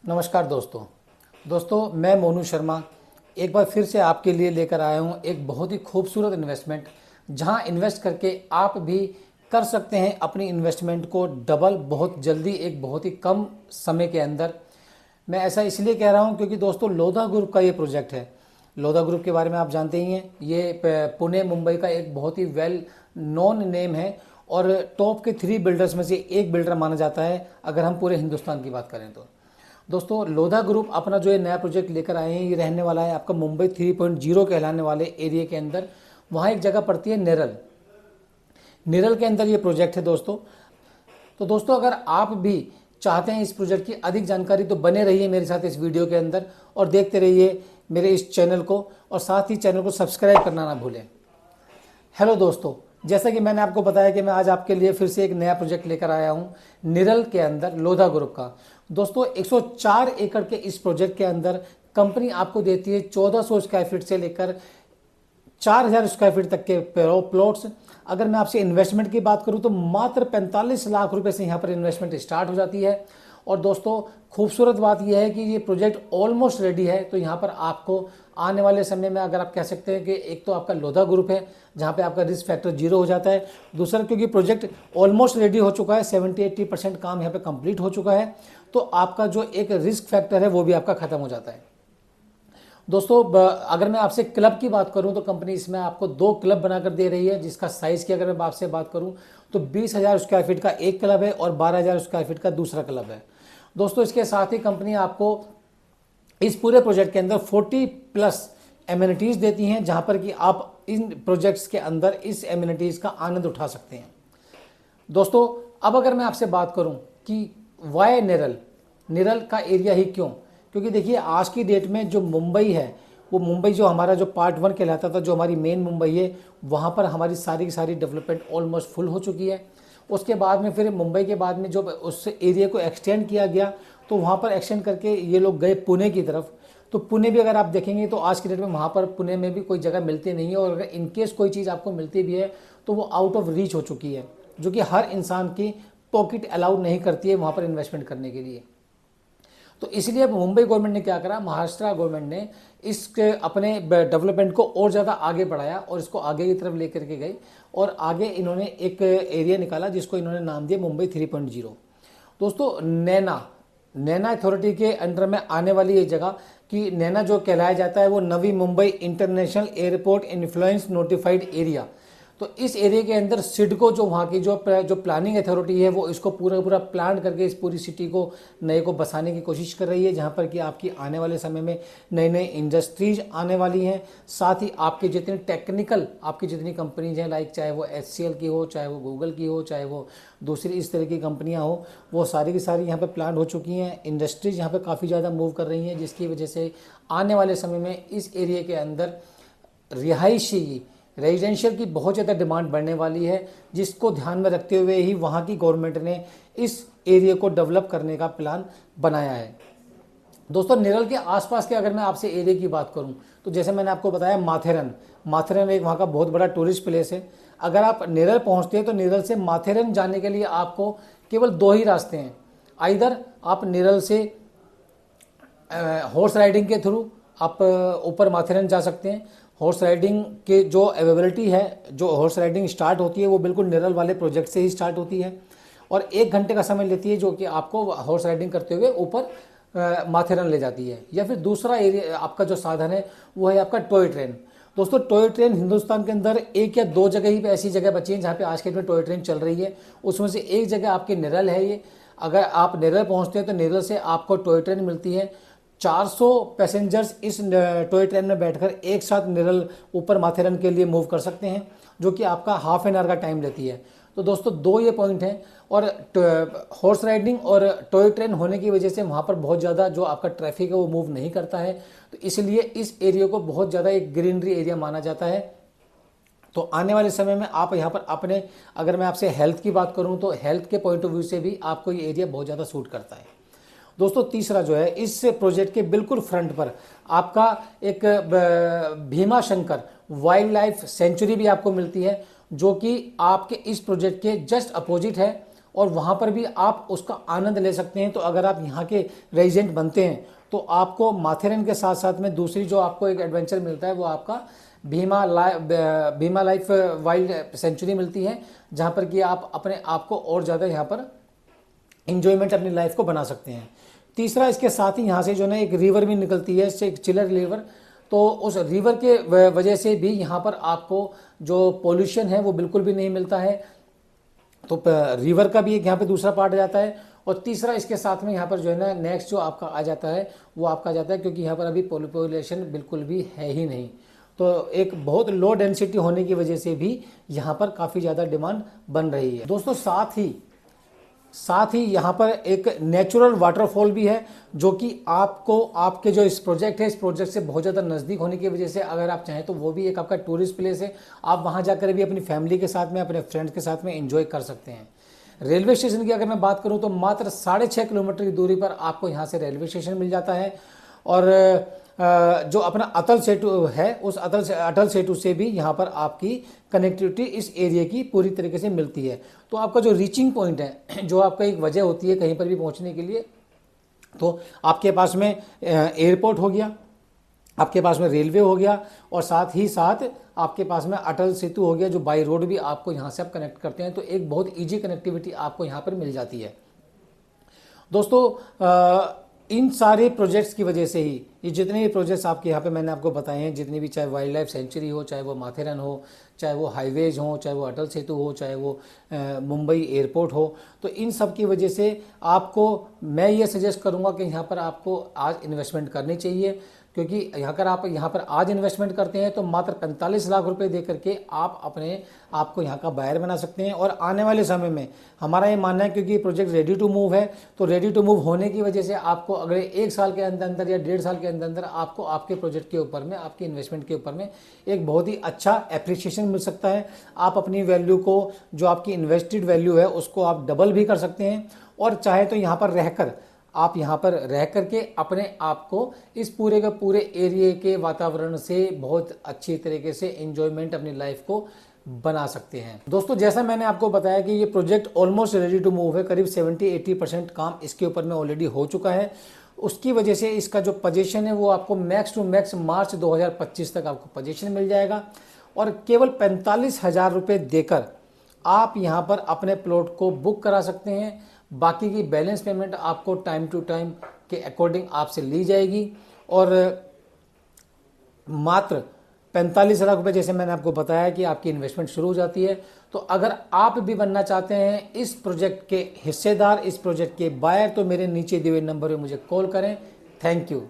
नमस्कार दोस्तों मैं मोनू शर्मा एक बार फिर से आपके लिए लेकर आया हूं एक बहुत ही खूबसूरत इन्वेस्टमेंट, जहां इन्वेस्ट करके आप भी कर सकते हैं अपनी इन्वेस्टमेंट को डबल बहुत जल्दी, एक बहुत ही कम समय के अंदर। मैं ऐसा इसलिए कह रहा हूं क्योंकि दोस्तों लोधा ग्रुप का ये प्रोजेक्ट है। लोधा ग्रुप के बारे में आप जानते ही हैं, ये पुणे मुंबई का एक बहुत ही वेल नोन नेम है और टॉप के 3 बिल्डर्स में से एक बिल्डर माना जाता है अगर हम पूरे हिंदुस्तान की बात करें तो। दोस्तों लोधा ग्रुप अपना जो ये नया प्रोजेक्ट लेकर आए हैं, ये रहने वाला है आपका मुंबई 3.0 कहलाने वाले एरिया के अंदर। वहाँ एक जगह पड़ती है नेरल। नेरल के अंदर ये प्रोजेक्ट है दोस्तों। तो दोस्तों अगर आप भी चाहते हैं इस प्रोजेक्ट की अधिक जानकारी तो बने रहिए मेरे साथ इस वीडियो के अंदर और देखते रहिए मेरे इस चैनल को, और साथ ही चैनल को सब्सक्राइब करना ना भूलें। हेलो दोस्तों, जैसा कि मैंने आपको बताया कि मैं आज आपके लिए फिर से एक नया प्रोजेक्ट लेकर आया हूं निरल के अंदर लोधा ग्रुप का। दोस्तों 104 एकड़ के इस प्रोजेक्ट के अंदर कंपनी आपको देती है 1400 स्क्वायर फीट से लेकर 4000 स्क्वायर फीट तक के प्लॉट्स। अगर मैं आपसे इन्वेस्टमेंट की बात करूं तो मात्र 45 लाख रुपए से यहां पर इन्वेस्टमेंट स्टार्ट हो जाती है। और दोस्तों खूबसूरत बात यह है कि ये प्रोजेक्ट ऑलमोस्ट रेडी है। तो यहाँ पर आपको आने वाले समय में अगर आप कह सकते हैं कि एक तो आपका लोधा ग्रुप है जहाँ पे आपका रिस्क फैक्टर 0 हो जाता है, दूसरा क्योंकि प्रोजेक्ट ऑलमोस्ट रेडी हो चुका है, 70-80% काम यहाँ पे कंप्लीट हो चुका है, तो आपका जो एक रिस्क फैक्टर है वो भी आपका खत्म हो जाता है। दोस्तों अगर मैं आपसे क्लब की बात करूं तो कंपनी इसमें आपको 2 क्लब बनाकर दे रही है, जिसका साइज की अगर मैं आपसे बात करूं तो 20,000 स्क्वायर फीट का एक क्लब है और 12,000 स्क्वायर फीट का दूसरा क्लब है। दोस्तों इसके साथ ही कंपनी आपको इस पूरे प्रोजेक्ट के अंदर 40+ एमिनिटीज देती हैं, जहां पर कि आप इन प्रोजेक्ट्स के अंदर इस एमिनिटीज का आनंद उठा सकते हैं। दोस्तों अब अगर मैं आपसे बात करूं कि वाई निरल, निरल का एरिया ही क्यों, क्योंकि देखिए आज की डेट में जो मुंबई है, वो मुंबई जो हमारा जो पार्ट 1 कहलाता था, जो हमारी मेन मुंबई है, वहाँ पर हमारी सारी की सारी डेवलपमेंट ऑलमोस्ट फुल हो चुकी है। उसके बाद में फिर मुंबई के बाद में जो उस एरिया को एक्सटेंड किया गया, तो वहाँ पर एक्सटेंड करके ये लोग गए पुणे की तरफ। तो पुणे भी अगर आप देखेंगे तो आज की डेट में वहाँ पर पुणे में भी कोई जगह मिलती नहीं है, और अगर इनकेस कोई चीज़ आपको मिलती भी है तो वो आउट ऑफ रीच हो चुकी है, जो कि हर इंसान की पॉकेट अलाउड नहीं करती है वहाँ पर इन्वेस्टमेंट करने के लिए। तो इसलिए मुंबई गवर्नमेंट ने क्या करा, महाराष्ट्र गवर्नमेंट ने इसके अपने डेवलपमेंट को और ज़्यादा आगे बढ़ाया और इसको आगे की तरफ लेकर के गई, और आगे इन्होंने एक एरिया निकाला जिसको इन्होंने नाम दिया मुंबई 3.0। दोस्तों नैना अथॉरिटी के अंडर में आने वाली ये जगह, कि नैना जो कहलाया जाता है वो Navi Mumbai international airport influence notified area. तो इस एरिया के अंदर सिडको जो वहाँ की जो प्लानिंग अथॉरिटी है, वो इसको पूरा प्लान करके इस पूरी सिटी को नए को बसाने की कोशिश कर रही है, जहाँ पर कि आपकी आने वाले समय में नई नई इंडस्ट्रीज आने वाली हैं। साथ ही आपके जितने टेक्निकल आपकी जितनी कंपनीज हैं, लाइक चाहे वो HCL की हो, चाहे वो गूगल की हो, चाहे वो दूसरी इस तरह की कंपनियाँ हो, वो सारी की सारी यहाँ पर प्लान हो चुकी हैं। इंडस्ट्रीज यहाँ पर काफ़ी ज़्यादा मूव कर रही हैं, जिसकी वजह से आने वाले समय में इस एरिया के अंदर रिहायशी रेजिडेंशियल की बहुत ज़्यादा डिमांड बढ़ने वाली है, जिसको ध्यान में रखते हुए ही वहाँ की गवर्नमेंट ने इस एरिया को डेवलप करने का प्लान बनाया है। दोस्तों निरल के आसपास के अगर मैं आपसे एरिया की बात करूं तो जैसे मैंने आपको बताया माथेरन एक वहाँ का बहुत बड़ा टूरिस्ट प्लेस है। अगर आप निरल पहुँचते हैं तो निरल से माथेरन जाने के लिए आपको केवल 2 ही रास्ते हैं। आइदर आप निरल से हॉर्स राइडिंग के थ्रू आप ऊपर माथेरन जा सकते हैं। हॉर्स राइडिंग के जो अवेलेबिलिटी है, जो हॉर्स राइडिंग स्टार्ट होती है वो बिल्कुल निरल वाले प्रोजेक्ट से ही स्टार्ट होती है, और 1 घंटे का समय लेती है, जो कि आपको हॉर्स राइडिंग करते हुए ऊपर माथेरन ले जाती है। या फिर दूसरा एरिया आपका जो साधन है वो है आपका टॉय ट्रेन। दोस्तों टॉय ट्रेन हिंदुस्तान के अंदर 1 या 2 जगह ही ऐसी जगह बची हैं जहाँ पे आज के दिन टॉय ट्रेन चल रही है। उसमें से एक जगह आपकी निरल है। ये अगर आप निरल पहुँचते हैं तो निरल से आपको टॉय ट्रेन मिलती है। 400 पैसेंजर्स इस टॉय ट्रेन में बैठकर एक साथ निरल ऊपर माथेरन के लिए मूव कर सकते हैं, जो कि आपका हाफ एन आवर का टाइम लेती है। तो दोस्तों 2 ये पॉइंट हैं, और हॉर्स राइडिंग और टॉय ट्रेन होने की वजह से वहाँ पर बहुत ज़्यादा जो आपका ट्रैफिक है वो मूव नहीं करता है। तो इसलिए इस एरिया को बहुत ज़्यादा एक ग्रीनरी एरिया माना जाता है। तो आने वाले समय में आप यहाँ पर अपने, अगर मैं आपसे हेल्थ की बात करूँ तो हेल्थ के पॉइंट ऑफ व्यू से भी आपको ये एरिया बहुत ज़्यादा सूट करता है। दोस्तों तीसरा जो है, इस प्रोजेक्ट के बिल्कुल फ्रंट पर आपका एक Bhima Shankar wild life sanctuary भी आपको मिलती है, जो कि आपके इस प्रोजेक्ट के जस्ट अपोजिट है। और वहाँ पर भी आप उसका आनंद ले सकते हैं। तो अगर आप यहाँ के रेजिडेंट बनते हैं तो आपको माथेरन के साथ साथ में दूसरी जो आपको एक एडवेंचर मिलता है वो आपका भीमा लाइफ वाइल्ड सेंचुरी मिलती है, जहाँ पर कि आप अपने आप को और ज़्यादा यहाँ पर इंजॉयमेंट अपनी लाइफ को बना सकते हैं। तीसरा, इसके साथ ही यहाँ से जो ना एक रिवर भी निकलती है, इससे एक चिलर रिवर, तो उस रिवर के वजह से भी यहाँ पर आपको जो पोल्यूशन है वो बिल्कुल भी नहीं मिलता है। तो रिवर का भी एक यहाँ पे दूसरा पार्ट आ जाता है। और तीसरा, इसके साथ में यहाँ पर जो है ना नेक्स्ट जो आपका आ जाता है वो आपका आ जाता है, क्योंकि यहाँ पर अभी पॉपुलेशन बिल्कुल भी है ही नहीं, तो एक बहुत लो डेंसिटी होने की वजह से भी यहाँ पर काफ़ी ज़्यादा डिमांड बन रही है दोस्तों। साथ ही यहाँ पर एक नेचुरल वाटरफॉल भी है, जो कि आपको आपके जो इस प्रोजेक्ट है, इस प्रोजेक्ट से बहुत ज़्यादा नज़दीक होने की वजह से अगर आप चाहें तो वो भी एक आपका टूरिस्ट प्लेस है। आप वहाँ जाकर भी अपनी फैमिली के साथ में, अपने फ्रेंड्स के साथ में एंजॉय कर सकते हैं। रेलवे स्टेशन की अगर मैं बात करूँ तो मात्र 6.5 किलोमीटर की दूरी पर आपको यहाँ से रेलवे स्टेशन मिल जाता है। और जो अपना अटल सेतु है, उस अटल सेतु से भी यहाँ पर आपकी कनेक्टिविटी इस एरिया की पूरी तरीके से मिलती है। तो आपका जो रीचिंग पॉइंट है, जो आपका एक वजह होती है कहीं पर भी पहुँचने के लिए, तो आपके पास में एयरपोर्ट हो गया, आपके पास में रेलवे हो गया, और साथ ही साथ आपके पास में अटल सेतु हो गया, जो बाई रोड भी आपको यहाँ से आप कनेक्ट करते हैं। तो एक बहुत ईजी कनेक्टिविटी आपको यहाँ पर मिल जाती है दोस्तों। इन सारे प्रोजेक्ट्स की वजह से ही ये जितने भी प्रोजेक्ट्स आपके यहाँ पे मैंने आपको बताए हैं, जितने भी, चाहे वाइल्ड लाइफ सेंचुरी हो, चाहे वो माथेरन हो, चाहे वो हाईवेज हो, चाहे वो अटल सेतु हो, चाहे वो मुंबई एयरपोर्ट हो, तो इन सब की वजह से आपको मैं ये सजेस्ट करूँगा कि यहाँ पर आपको आज इन्वेस्टमेंट करनी चाहिए। क्योंकि आप यहाँ पर आज इन्वेस्टमेंट करते हैं तो मात्र 45 लाख रुपए दे करके आप अपने आप को यहाँ का बायर बना सकते हैं। और आने वाले समय में हमारा ये मानना है, क्योंकि प्रोजेक्ट रेडी टू मूव है, तो रेडी टू मूव होने की वजह से आपको अगले 1 साल के अंदर अंदर या 1.5 साल के अंदर अंदर आपको आपके प्रोजेक्ट के ऊपर में, आपके इन्वेस्टमेंट के ऊपर में एक बहुत ही अच्छा एप्रिसिएशन मिल सकता है। आप अपनी वैल्यू को, जो आपकी इन्वेस्टेड वैल्यू है, उसको आप डबल भी कर सकते हैं। और चाहे तो यहाँ पर रहकर आप यहाँ पर रह करके अपने आप को इस पूरे के पूरे एरिया के वातावरण से बहुत अच्छी तरीके से एंजॉयमेंट अपनी लाइफ को बना सकते हैं दोस्तों। जैसा मैंने आपको बताया कि ये project almost ready to move है, करीब 70-80% काम इसके ऊपर में ऑलरेडी हो चुका है। उसकी वजह से इसका जो पोजीशन है वो आपको मैक्स टू मैक्स मार्च 2025 तक आपको पोजीशन मिल जाएगा। और केवल 45,000 रुपये देकर आप यहाँ पर अपने प्लॉट को बुक करा सकते हैं। बाकी की बैलेंस पेमेंट आपको टाइम टू टाइम के अकॉर्डिंग आपसे ली जाएगी। और मात्र 45 लाख रुपए, जैसे मैंने आपको बताया कि आपकी इन्वेस्टमेंट शुरू हो जाती है। तो अगर आप भी बनना चाहते हैं इस प्रोजेक्ट के हिस्सेदार, इस प्रोजेक्ट के बायर, तो मेरे नीचे दिए हुए नंबर पर मुझे कॉल करें। Thank you.